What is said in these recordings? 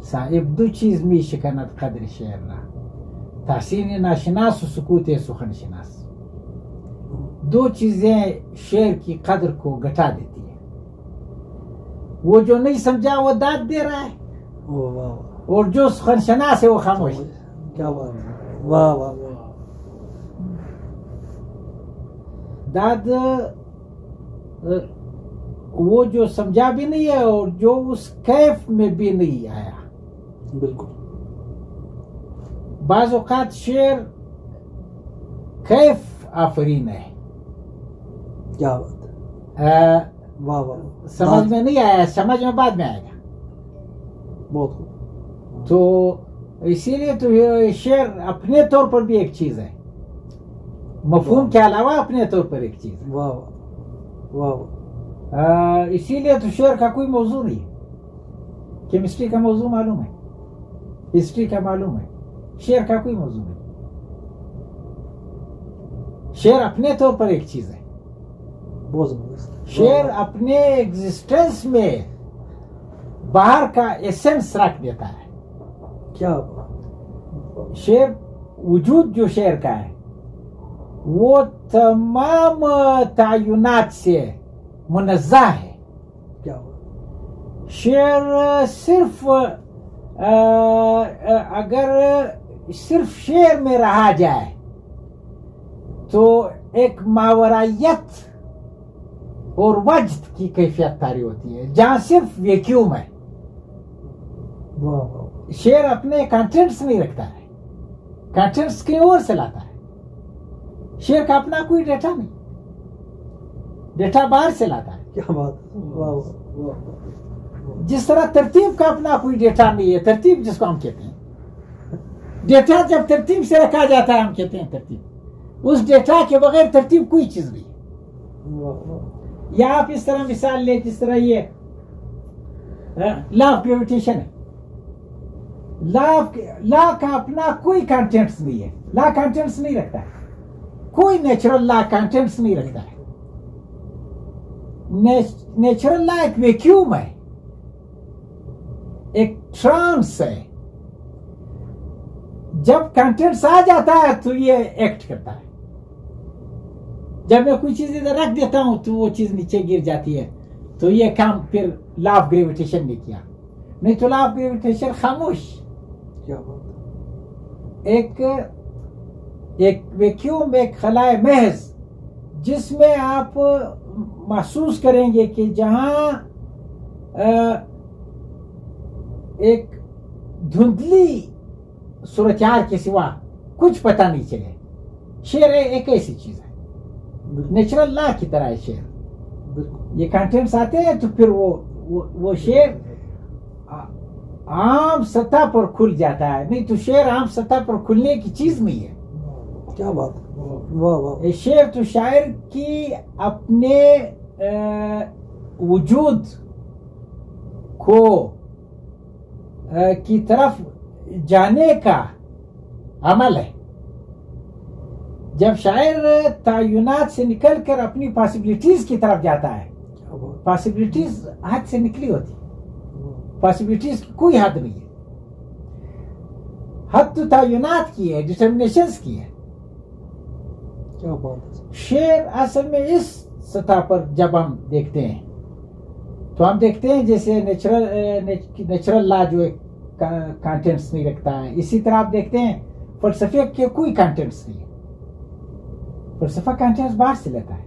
صاحب دو چیز می شکند قدر شعر را، تحسین ناشناس و سکوت سخن شناس. دو چیزیں شعر کی قدر کو گھٹا دیتی ہے. وہ جو نہیں سمجھا وہ داد دے رہا ہے، اور جو سخن شناس ہے وہ خاموش. کیا بات ہے، واہ واہ واہ. داد وہ جو سمجھا بھی نہیں ہے اور جو اس کیف میں بھی نہیں آیا. بالکل. بعض اوقات شعر کیف آفرین ہے. کیا بات ہے، واہ واہ. سمجھ میں نہیں آیا، سمجھ میں بعد میں آئے گا. بہت خوب. تو اسی لیے تو شعر اپنے طور پر بھی ایک چیز ہے، مفہوم کے علاوہ اپنے طور پر ایک چیز ہے. واہ واہ واہ. اسی لیے تو شعر کا کوئی موضوع نہیں. کیمسٹری کا موضوع معلوم ہے، ہسٹری کا معلوم ہے، شعر کا کوئی موضوع نہیں. شعر اپنے طور پر ایک چیز ہے. بہت زبردست. شعر اپنے ایگزسٹنس میں باہر کا ایسنس رکھ دیتا ہے. کیا بات. شعر وجود جو شعر کا ہے وہ تمام تعینات سے منزہ ہے. کیا بات. شعر صرف اگر صرف شعر میں رہا جائے تو ایک ماورائیت اور وجد کی کیفیت طاری ہوتی ہے، جہاں صرف ویکیوم ہے. واہ واہ. شعر اپنے کانٹینٹس نہیں رکھتا ہے، کانٹینٹس کہیں اور سے لاتا ہے. شعر کا اپنا کوئی ڈیٹا نہیں، ڈیٹا باہر سے لاتا ہے. کیا بات. واہ واہ. جس طرح ترتیب کا اپنا کوئی ڈیٹا نہیں ہے، ترتیب جس کو ہم کہتے ہیں، ڈیٹا جب ترتیب سے رکھا جاتا ہے ہم کہتے ہیں ترتیب. اس ڈیٹا کے بغیر ترتیب کوئی چیز نہیں. یا آپ اس طرح مثال لیں جس طرح یہ لا آف گریویٹیشن ہے. لا کا اپنا کوئی کانٹینٹس نہیں ہے، لا کانٹینٹس نہیں رکھتا ہے. کوئی نیچرل لا کانٹینٹس نہیں رکھتا ہے. نیچرل لا ایک ویکیوم ہے، ایک ٹرانس ہے. جب کانٹینٹس آ جاتا ہے تو یہ ایکٹ کرتا ہے. جب میں کوئی چیز ادھر رکھ دیتا ہوں تو وہ چیز نیچے گر جاتی ہے، تو یہ کام پھر لا آف گریویٹیشن نے کیا. نہیں تو لا آف گریویٹیشن خاموش. کیا بات. ایک ویکیوم، ایک خلائے محض جس میں آپ محسوس کریں گے کہ جہاں ایک دھندلی صورتحال کے سوا کچھ پتہ نہیں چلے. شعر ایک ایسی چیز ہے، نیچرل لا کی طرح ہے شعر. یہ کانٹینٹس آتے ہیں تو پھر وہ شعر عام سطح پر کھل جاتا ہے. نہیں تو شعر عام سطح پر کھلنے کی چیز نہیں ہے. کیا بات. واہ واہ. شعر تو شاعر کی اپنے وجود کو کی طرف جانے کا عمل ہے. جب شاعر تعینات سے نکل کر اپنی پاسبلٹیز کی طرف جاتا ہے، پاسبلٹیز حد سے نکلی ہوتی، پاسبلٹیز کی کوئی حد نہیں ہے. حد تو تعینات کی ہے، ڈٹرمنیشنز کی ہے. کیا بات. شعر اصل میں اس سطح پر جب ہم دیکھتے ہیں تو ہم دیکھتے ہیں جیسے نیچرل لا جو ایک کانٹینٹس نہیں رکھتا ہے، اسی طرح آپ دیکھتے ہیں فلسفے کے کوئی کانٹینٹس نہیں ہے. فلسفہ کانٹینٹس باہر سے لیتا ہے،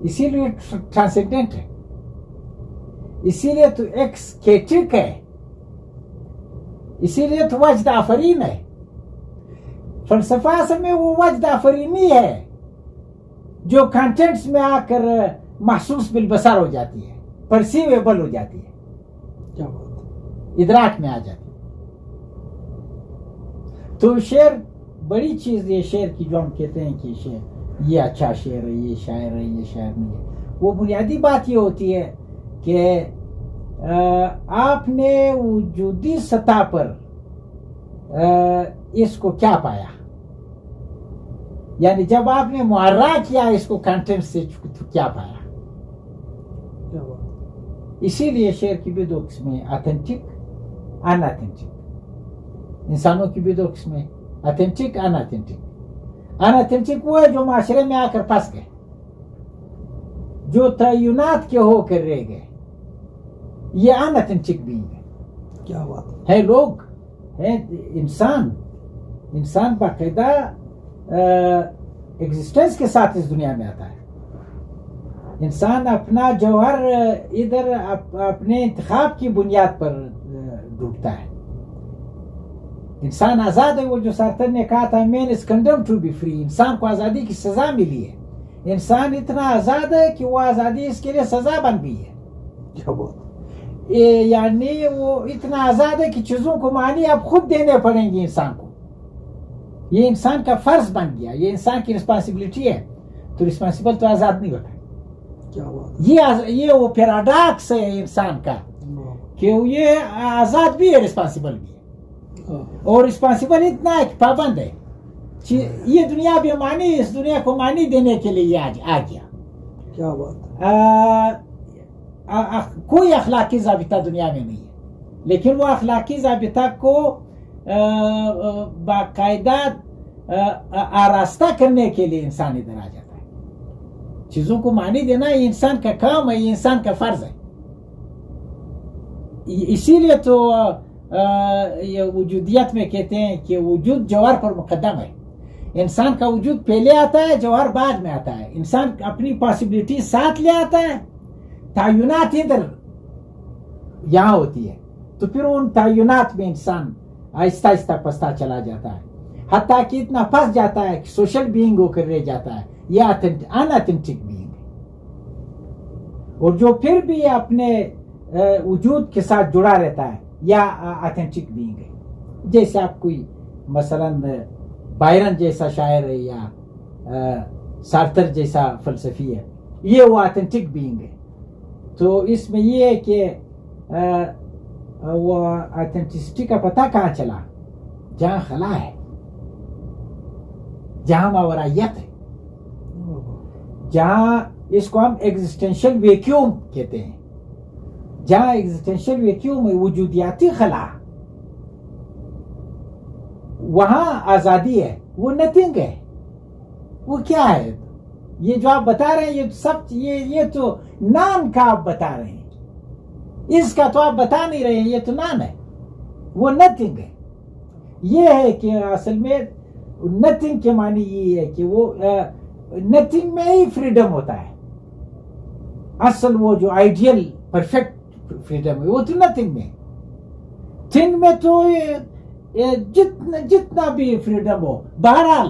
اسی لیے ٹرانسینڈنٹ ہے، اسی لیے تو ایکسکیٹرک ہے، اسی لیے تو وجد آفرین ہے. فلسفہ اصل میں وہ وجد آفرینی ہے جو کانٹینٹس میں آ کر محسوس بالبصر ہو جاتی ہے، پرسیویبل ہو جاتی ہے. کیا بات. ادراک میں آ جاتی ہے. تو شعر بڑی چیز یہ شعر کی جو ہم کہتے ہیں کہ شعر یہ اچھا شعر ہے، یہ شاعر ہے، یہ شاعر نہیں ہے. وہ بنیادی بات یہ ہوتی ہے کہ آپ نے وجودی سطح پر اس کو کیا پایا، یعنی جب آپ نے معرہ کیا اس کو کنٹینٹ سے تو کیا پایا. اسی لیے شعر کی بھی دو قسمیں، آتھینٹک ان اتھینٹک. انسانوں کی بھی دو قسمیں, اتھینٹک ان اتھینٹک. ان اتھینٹک وہ ہے جو معاشرے میں آ کر پھنس گئے, جو تعینات کے ہو کر رہ گئے, یہ ان اتھینٹک بینگ ہے. کیا بات ہے لوگ ہے انسان باقاعدہ ایگزسٹنس کے ساتھ اس دنیا میں آتا ہے. انسان اپنا جوہر ادھر اپنے انتخاب کی بنیاد پر ڈوبتا ہے. انسان آزاد ہے, وہ جو سارتر نے کہا تھا مین از کنڈمڈ ٹو بی فری, انسان کو آزادی کی سزا ملی ہے. انسان اتنا آزاد ہے کہ وہ آزادی اس کے لیے سزا بن گئی ہے. کیا بات یعنی وہ اتنا آزاد ہے کہ چیزوں کو معنی اب خود دینے پڑیں گے انسان کو. یہ انسان کا فرض بن گیا, یہ انسان کی رسپانسبلٹی ہے. تو رسپانسبل تو آزاد نہیں ہوتا. کیا بات یہ وہ پیراڈاکس ہے انسان کا کہ یہ آزاد بھی ہے رسپانسبل بھی ہے. اور رسپانسبل اتنا ایک پابند ہے, یہ دنیا بھی معنی, اس دنیا کو معنی دینے کے لیے آ گیا. کیا بات کوئی اخلاقی ضابطہ دنیا میں نہیں ہے, لیکن وہ اخلاقی ضابطہ کو باقاعدہ آراستہ کرنے کے لیے انسان ادھر آ جاتا ہے. چیزوں کو معنی دینا یہ انسان کا کام ہے, یہ انسان کا فرض ہے. اسی لیے تو یہ وجودیت میں کہتے ہیں کہ وجود جوہر پر مقدم ہے. انسان کا وجود پہلے آتا ہے, جوہر بعد میں آتا ہے. انسان اپنی پاسبلٹی ساتھ لے آتا ہے, تعینات ادھر یہاں ہوتی ہے. تو پھر ان تعینات میں انسان آہستہ آہستہ پستا چلا جاتا ہے, حتیٰ کہ اتنا پھنس جاتا ہے کہ سوشل بینگ ہو کر رہ جاتا ہے. یہ ان اتھینٹک بینگ ہے. اور جو پھر بھی اپنے وجود کے ساتھ جڑا رہتا ہے یا اتھینٹک بینگ ہے. جیسے آپ کوئی مثلاً بائرن جیسا شاعر ہے یا سارتر جیسا فلسفی ہے, یہ وہ اتھینٹک بینگ ہے. تو اس میں یہ ہے کہ وہ اتھینٹسٹی کا پتہ کہاں چلا؟ جہاں خلا ہے, جہاں ماورائیت ہے, جہاں اس کو ہم ایگزسٹینشل ویکیوم کہتے ہیں. جہاں ایگزسٹینشل ویکیوم ہے, وجودیاتی خلا, وہاں آزادی ہے. وہ نتھنگ ہے. وہ کیا ہے؟ یہ جو آپ بتا رہے ہیں یہ سب یہ تو نان کا آپ بتا رہے ہیں. اس کا تو آپ بتا نہیں رہے ہیں, یہ تو نان ہے. وہ نتھنگ ہے. یہ ہے کہ اصل میں نتھنگ کے معنی یہ ہے کہ وہ نتھنگ میں ہی فریڈم ہوتا ہے. اصل وہ جو آئیڈیل پرفیکٹ فریڈم ہے وہ تو نتھنگ میں. تھنگ میں تو جتنا بھی فریڈم ہو, بہرحال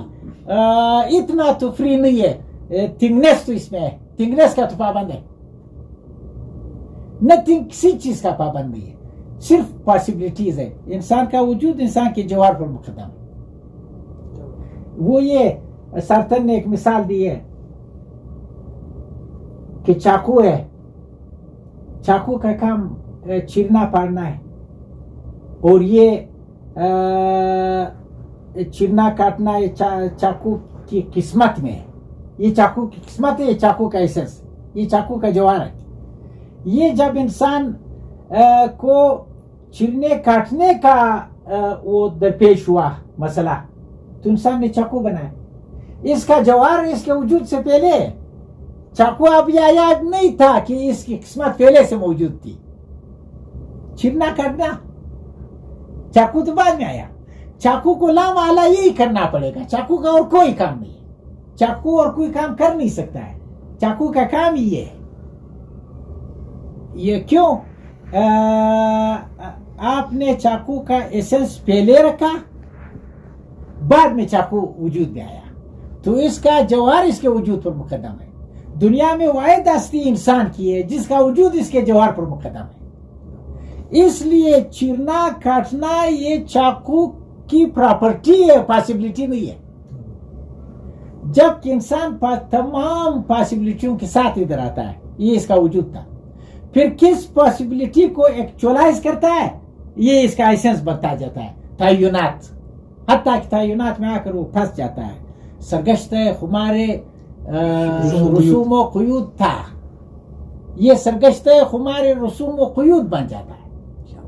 اتنا تو فری نہیں ہے. تھنگنیس تو اس میں ہے, تھنگنیس کا تو پابند ہے. نتھنگ کسی چیز کا پابند نہیں ہے, صرف پاسبلٹیز ہے. انسان کا وجود انسان کے جوہر پر مقدم ہے. وہ یہ سارتر نے ایک مثال دی ہے کہ چاقو ہے, چاقو کا کام چیرنا پاڑنا ہے, اور یہ چیرنا کاٹنا چاقو کی قسمت میں ہے. یہ چاقو کی قسمت ہے, یہ چاقو کا ایسنس, یہ چاقو کا جوہر ہے. یہ جب انسان کو چیرنے کاٹنے کا وہ درپیش ہوا مسئلہ, تو انسان نے چاقو بنایا. اس کا جوہر اس کے وجود سے پہلے, چاقو اب یہ یاد نہیں تھا کہ اس کی قسمت پہلے سے موجود تھی. چیرنا کاٹنا, چاقو تو بعد میں آیا. چاقو کو لامحالہ یہی کرنا پڑے گا. چاقو کا اور کوئی کام نہیں ہے. چاقو اور کوئی کام کر نہیں سکتا ہے. چاقو کا کام ہی یہ ہے. یہ کیوں؟ آپ نے چاقو کا ایسنس پہلے رکھا, بعد میں چاقو وجود میں آیا, تو اس کا جوہر اس کے وجود پر مقدم ہے. دنیا میں واحد ہستی انسان کی ہے جس کا وجود اس کے جوہر پر مقدم ہے. اس لیے چیرنا کاٹنا یہ چاقو کی پراپرٹی ہے, پاسبلٹی نہیں ہے. جب کہ انسان تمام پاسبلٹیوں کے ساتھ ادھر آتا ہے, یہ اس کا وجود تھا. پھر کس پاسبلٹی کو ایکچولائز کرتا ہے, یہ اس کا ایسنس بنتا جاتا ہے, تعینات. حتیٰ کہ تعینات میں آ کر وہ پھنس جاتا ہے. سرگشتہ خمارے رسوم و قیود تھا, یہ سرگشتہ خمارے رسوم و قیود بن جاتا ہے.